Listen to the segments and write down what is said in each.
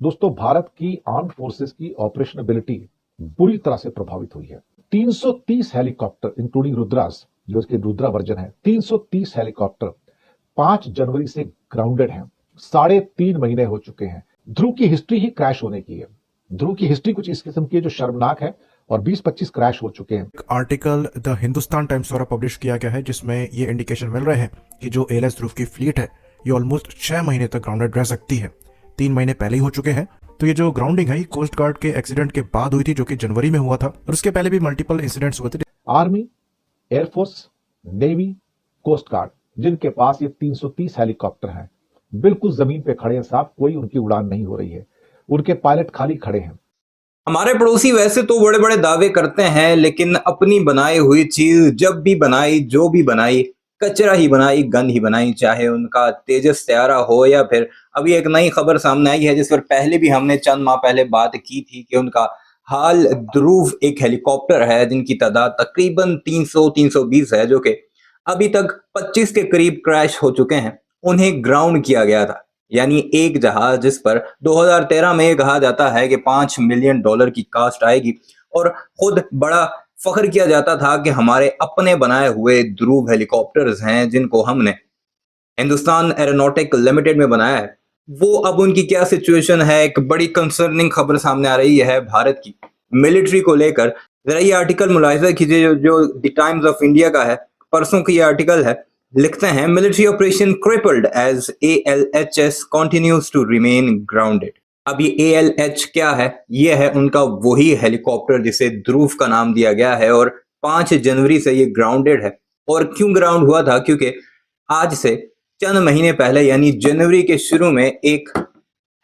दोस्तों, भारत की armed forces की ऑपरेशनबिलिटी बुरी तरह से प्रभावित हुई है। 330 हेलीकॉप्टर इंक्लूडिंग रुद्रास, जो इसके रुद्रा वर्जन है, 330 हेलीकॉप्टर 5 जनवरी से ग्राउंडेड हैं। 3.5 महीने हो चुके हैं। ध्रुव की हिस्ट्री ही क्रैश होने की है। ध्रुव की हिस्ट्री कुछ इस किस्म की है जो शर्मनाक है, और 20-25 क्रैश हो चुके हैं। आर्टिकल द हिंदुस्तान टाइम्स द्वारा पब्लिश किया गया है, जिसमें ये इंडिकेशन मिल रहे हैं कि जो एएलएस ध्रुव की फ्लीट है ये ऑलमोस्ट 6 महीने तक ग्राउंडेड रह सकती है। 3 महीने पहले ही हो चुके हैं। तो ये जो ग्राउंडिंग है कोस्ट गार्ड के एक्सीडेंट के बाद हुई थी, जो कि जनवरी में हुआ था, और उसके पहले भी मल्टीपल इंसिडेंट्स हुए थे। Army, air force, navy, coast guard, जिनके पास ये 330 हेलीकॉप्टर हैं, बिल्कुल जमीन पे खड़े हैं साहब। कोई उनकी उड़ान नहीं हो रही है। उनके पायलट खाली खड़े हैं। हमारे पड़ोसी वैसे तो बड़े बड़े दावे करते हैं, लेकिन अपनी बनाई हुई चीज जब भी बनाई, जो भी बनाई, कचरा ही बनाई, गंद ही बनाई। चाहे उनका तेजस त्यारा हो या फिर अभी एक नई खबर सामने आई है जिस पर पहले भी हमने चंद माह पहले बात की थी कि उनका हाल ध्रुव एक हेलीकॉप्टर है जिनकी तादाद तकरीबन 300-320 है, जो कि अभी तक 25 के करीब क्रैश हो चुके हैं। उन्हें ग्राउंड किया गया था। यानी एक जहाज जिस पर 2013 में कहा जाता है कि $5 मिलियन की कास्ट आएगी, और खुद बड़ा फख्र किया जाता था कि हमारे अपने बनाए हुए ध्रुव हेलीकॉप्टर्स हैं जिनको हमने हिंदुस्तान एरोनॉटिक लिमिटेड में बनाया है। वो अब उनकी क्या सिचुएशन है, एक बड़ी कंसर्निंग खबर सामने आ रही है भारत की मिलिट्री को लेकर। जरा ये आर्टिकल मुलाहिजा कीजिए जो द टाइम्स ऑफ इंडिया का है, परसों की ये आर्टिकल है। लिखते हैं, military operation crippled as ALHS continues to remain grounded. अब ये ALH क्या है? ये है उनका वही हेलीकॉप्टर जिसे ध्रुव का नाम दिया गया है, और 5 जनवरी से ये ग्राउंडेड है। और क्यों ग्राउंड हुआ था? क्योंकि आज से चंद महीने पहले यानी जनवरी के शुरू में एक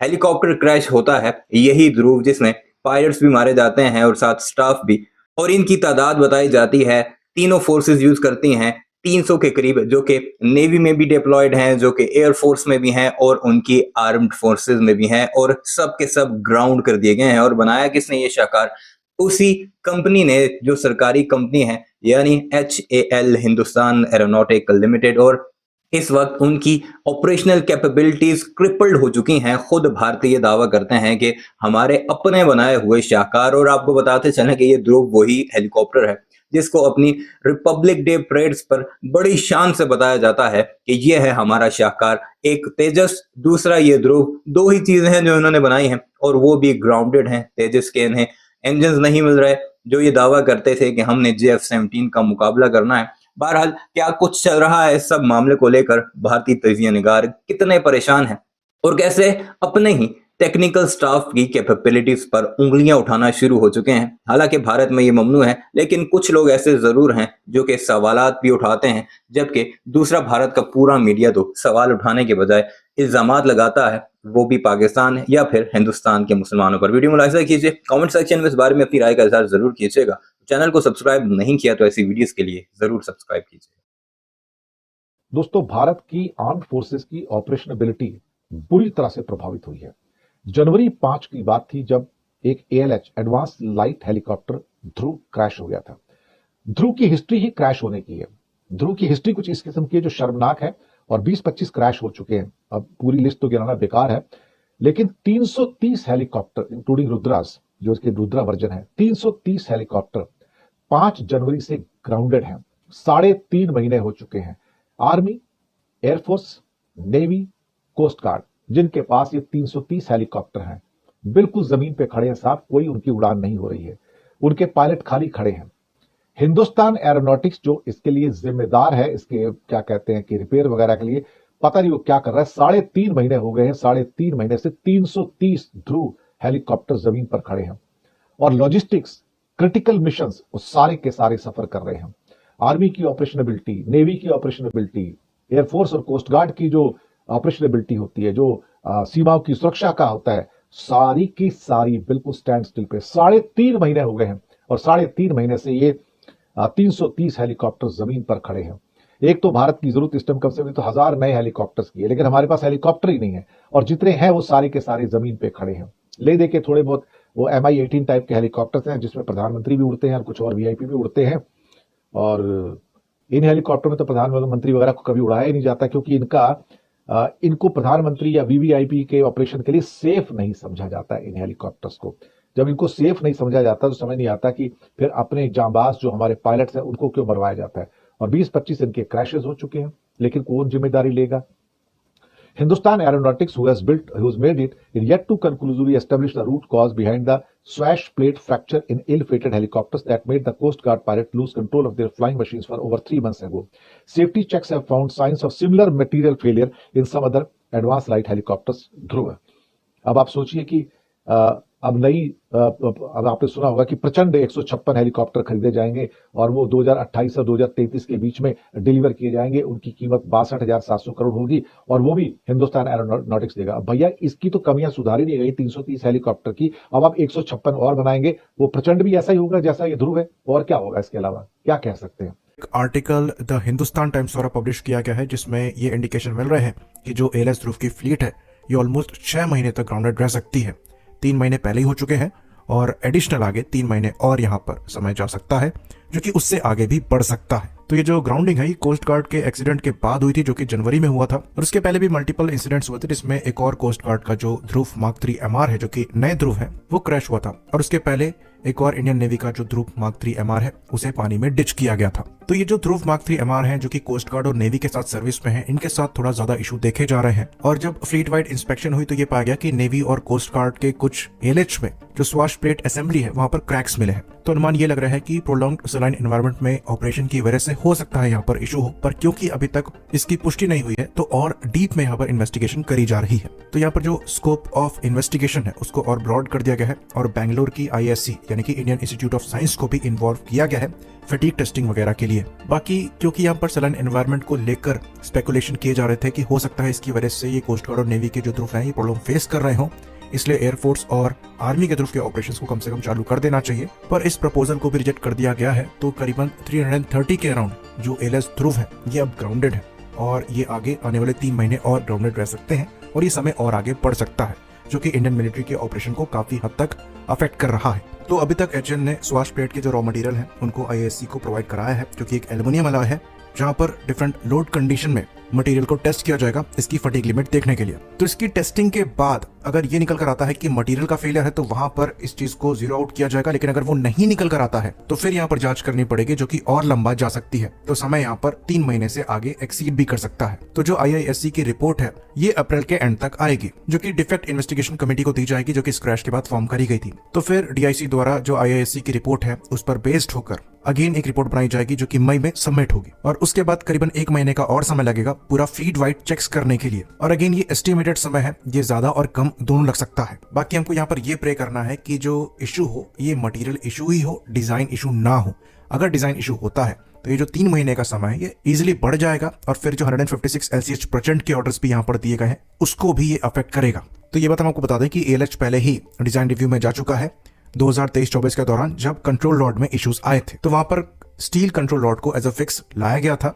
हेलीकॉप्टर क्रैश होता है, यही ध्रुव, जिसमें पायलट्स भी मारे जाते हैं और साथ स्टाफ भी। और इनकी तादाद बताई जाती है, तीनों फोर्सेस यूज करती हैं, 300 के करीब, जो कि नेवी में भी डिप्लॉयड हैं, जो कि एयरफोर्स में भी हैं, और उनकी आर्म्ड फोर्सेस में भी हैं, और सब के सब ग्राउंड कर दिए गए हैं। और बनाया किसने ये शाकार? उसी कंपनी ने जो सरकारी कंपनी है, यानी HAL, हिंदुस्तान एरोनॉटिक लिमिटेड। और इस वक्त उनकी ऑपरेशनल कैपेबिलिटीज क्रिपल्ड हो चुकी हैं। खुद भारतीय दावा करते हैं कि हमारे अपने बनाए हुए शाहकार, और आपको बताते चलें कि ये ध्रुव वही हेलीकॉप्टर है जिसको अपनी रिपब्लिक डे परेड्स पर बड़ी शान से बताया जाता है कि ये है हमारा शाहकार। एक तेजस, दूसरा ये ध्रुव, दो ही चीजें हैं जो इन्होंने बनाई हैं, और वो भी ग्राउंडेड हैं। तेजस के इन्हें इंजन नहीं मिल रहे, जो ये दावा करते थे कि हमने JF-17 का मुकाबला करना है। बहरहाल क्या कुछ चल रहा है इस सब मामले को लेकर, भारतीय तजिया निगार कितने परेशान हैं और कैसे अपने ही टेक्निकल स्टाफ की कैपेबिलिटीज पर उंगलियां उठाना शुरू हो चुके हैं। हालांकि भारत में ये ममनू है, लेकिन कुछ लोग ऐसे जरूर हैं जो कि सवालात भी उठाते हैं, जबकि दूसरा भारत का पूरा मीडिया तो सवाल उठाने के बजाय इल्जामात लगाता है, वो भी पाकिस्तान या फिर हिंदुस्तान के मुसलमानों पर। वीडियो मुलाहिजा कीजिए, कमेंट सेक्शन में इस बारे में अपनी राय का इजहार जरूर कीजिएगा। चैनल को सब्सक्राइब नहीं किया तो ऐसी वीडियोस के लिए जरूर सब्सक्राइब कीजिए। दोस्तों, भारत की आर्म्ड फोर्सेस की ऑपरेशनबिलिटी बुरी तरह से प्रभावित हुई है। जनवरी 5 की बात थी जब एक ALH एडवांस लाइट हेलीकॉप्टर ध्रुव क्रैश हो गया था। ध्रुव की हिस्ट्री ही क्रैश होने की है। ध्रुव की हिस्ट्री कुछ इस किस्म की है जो शर्मनाक है, और 20-25 क्रैश हो चुके हैं। अब पूरी लिस्ट तो गिनाना बेकार है, लेकिन 330 हेलीकॉप्टर इंक्लूडिंग रुद्रास, जो इसके रुद्रा वर्जन है, 330 हेलीकॉप्टर 5 जनवरी से ग्राउंडेड हैं। 3.5 महीने हो चुके हैं। Army, air force, navy, coast guard, जिनके पास ये 330 हेलीकॉप्टर हैं, बिल्कुल जमीन पे खड़े हैं साहब। कोई उनकी उड़ान नहीं हो रही है। उनके पायलट खाली खड़े हैं। हिंदुस्तान एरोनॉटिक्स जो इसके लिए जिम्मेदार है, इसके क्या कहते हैं कि रिपेयर वगैरह के लिए, पता नहीं वो क्या कर रहा है। 3.5 महीने हो गए हैं। 3.5 महीने से 330 ध्रुव हेलीकॉप्टर जमीन पर खड़े हैं, और लॉजिस्टिक्स, क्रिटिकल मिशंस वो सारे के सारे सफर कर रहे हैं। आर्मी की ऑपरेशनबिलिटी, नेवी की ऑपरेशनबिलिटी, एयरफोर्स और कोस्ट गार्ड की जो ऑपरेशनबिलिटी होती है, जो सीमाओं की सुरक्षा का होता है, सारी की सारी बिल्कुल स्टैंड स्टिल पे। 3.5 महीने हो गए हैं, और 3.5 महीने से ये 330 हेलीकॉप्टर जमीन पर खड़े हैं। एक तो भारत की जरूरत इस टाइम कम से कम तो 1000 नए हेलीकॉप्टर्स की है, लेकिन हमारे पास हेलीकॉप्टर ही नहीं है, और जितने हैं वो सारे के सारे जमीन पे खड़े हैं। ले दे के थोड़े बहुत वो MI-18 टाइप के हेलीकॉप्टर्स हैं, जिसमें प्रधानमंत्री भी उड़ते हैं और कुछ और VIP भी उड़ते हैं। और इन हेलीकॉप्टर में तो प्रधानमंत्री वगैरह को कभी उड़ाया ही नहीं जाता, क्योंकि इनका इनको प्रधानमंत्री या वीवीआईपी के ऑपरेशन के लिए सेफ नहीं समझा जाता है इन हेलीकॉप्टर्स को। जब इनको सेफ नहीं समझा जाता तो समझ नहीं आता कि फिर अपने जांबाज जो हमारे पायलट्स हैं उनको क्यों मरवाया जाता है। और 20-25 इनके क्रैशेस हो चुके हैं, लेकिन कौन जिम्मेदारी लेगा? Hindustan Aeronautics, who's made it, is yet to conclusively establish the root cause behind the swash plate fracture in ill-fated helicopters that made the Coast Guard pilot lose control of their flying machines for over 3 months ago. Safety checks have found signs of similar material failure in some other advanced light helicopters. ध्रुव, अब आप सोचिए कि अब आपने सुना होगा कि प्रचंड 156 हेलीकॉप्टर खरीदे जाएंगे और वो 2028 और 2033 के बीच में डिलीवर किए जाएंगे। उनकी कीमत 62,700 करोड़ होगी और वो भी हिंदुस्तान एरोनॉटिक्स देगा। अब भैया इसकी तो कमियां सुधारी नहीं गई 330 हेलीकॉप्टर की, अब आप 156 और बनाएंगे। वो प्रचंड भी ऐसा ही होगा जैसा ये ध्रुव है, और क्या होगा? इसके अलावा क्या कह सकते हैं? एक आर्टिकल द हिंदुस्तान टाइम्स द्वारा पब्लिश किया गया है जिसमें ये इंडिकेशन मिल रहे हैं कि जो एएलएस ध्रुव की फ्लीट है ये ऑलमोस्ट 6 महीने तक ग्राउंडेड रह सकती है। 3 महीने पहले ही हो चुके हैं और एडिशनल आगे 3 महीने और यहाँ पर समय जा सकता है, जो कि उससे आगे भी बढ़ सकता है। तो ये जो ग्राउंडिंग है ये कोस्ट गार्ड के एक्सीडेंट के बाद हुई थी, जो कि जनवरी में हुआ था, और उसके पहले भी मल्टीपल इंसिडेंट्स हुए थे जिसमें एक और कोस्ट गार्ड का जो ध्रुव मार्क 3 MR है, जो कि नए ध्रुव है, वो क्रैश हुआ था। और उसके पहले एक और इंडियन नेवी का जो ध्रुव मार्क 3 MR है उसे पानी में डिच किया गया था। तो ये जो ध्रुव मार्क 3 MR है, जो कि कोस्ट गार्ड और नेवी के साथ सर्विस में है, इनके साथ थोड़ा ज्यादा इशू देखे जा रहे हैं। और जब फ्लीट वाइड इंस्पेक्शन हुई तो ये पाया गया कि नेवी और कोस्ट गार्ड के कुछ एएलएच में जो स्वाश प्लेट असेंबली है वहां पर क्रैक्स मिले हैं। तो अनुमान ये लग रहा है कि प्रोलॉन्ग्ड सलाइन एनवायरनमेंट में ऑपरेशन की वजह से हो सकता है यहाँ पर इशू हो, पर क्योंकि अभी तक इसकी पुष्टि नहीं हुई है तो और डीप में यहाँ पर इन्वेस्टिगेशन करी जा रही है। तो यहाँ पर जो स्कोप ऑफ इन्वेस्टिगेशन है उसको और ब्रॉड कर दिया गया है और बेंगलोर की IISc यानी कि इंडियन इंस्टीट्यूट ऑफ साइंस को भी इन्वॉल्व किया गया है फटीग टेस्टिंग वगैरह के लिए। बाकी क्योंकि यहाँ पर सलाइन एनवायरनमेंट को लेकर स्पेकुलेशन किए जा रहे थे कि हो सकता है इसकी वजह से ये कोस्ट गार्ड और नेवी के जो ध्रुव हैं ये प्रॉब्लम फेस कर रहे हो, इसलिए एयरफोर्स और आर्मी के ध्रुव के ऑपरेशंस को कम से कम चालू कर देना चाहिए। पर इस प्रपोजल को भी रिजेक्ट कर दिया गया है। तो करीबन 330 के अराउंड जो एएलएस ध्रुव है ये अब ग्राउंडेड है और ये आगे आने वाले 3 महीने और ग्राउंडेड रह सकते हैं और ये समय और आगे बढ़ सकता है, जो कि इंडियन मिलिट्री के ऑपरेशन को काफी हद तक अफेक्ट कर रहा है। तो अभी तक HAL ने स्वाश प्लेट के जो रॉ मटेरियल है उनको IISc को प्रोवाइड कराया है, जो कि एक एल्युमिनियम अलॉय है, जहां पर डिफरेंट लोड कंडीशन में मटेरियल को टेस्ट किया जाएगा इसकी फटीग लिमिट देखने के लिए। तो इसकी टेस्टिंग के बाद अगर ये निकल कर आता है कि मटेरियल का फेलियर है तो वहां पर इस चीज को जीरो आउट किया जाएगा, लेकिन अगर वो नहीं निकल कर आता है तो फिर यहाँ पर जांच करनी पड़ेगी, जो कि और लंबा जा सकती है। तो समय यहाँ पर 3 महीने से आगे एक्सीड भी कर सकता है। तो जो IISc की रिपोर्ट है ये अप्रैल के एंड तक आएगी, जो कि डिफेक्ट इन्वेस्टिगेशन कमेटी को दी जाएगी, जो कि इस क्रैश के बाद फॉर्म करी गई थी। तो फिर DIC द्वारा जो IISc की रिपोर्ट है उस पर बेस्ड होकर अगेन एक रिपोर्ट बनाई जाएगी, जो कि मई में सबमिट होगी और उसके बाद करीबन 1 महीने का और समय लगेगा पूरा फ्लीट वाइड चेक्स करने के लिए। और अगेन ये एस्टिमेटेड समय है, ये ज्यादा और कम दोनों लग सकता है। बाकी हमको यहाँ पर ये प्रे करना है कि जो इशू हो ये मटेरियल इशू ही हो, डिजाइन इशू ना हो। अगर डिजाइन इशू होता है तो ये जो 3 महीने का समय है ये इजीली बढ़ जाएगा और फिर जो 156 LCH प्रचंड के ऑर्डर्स भी यहाँ पर दिए गए हैं उसको भी ये अफेक्ट करेगा। तो ये बात हम आपको बता दें कि ALH पहले ही डिजाइन रिव्यू में जा चुका है 2023-24 के दौरान, जब कंट्रोल रॉड में इश्यूज आए थे तो वहां पर स्टील कंट्रोल रॉड को एज अ फिक्स लाया गया था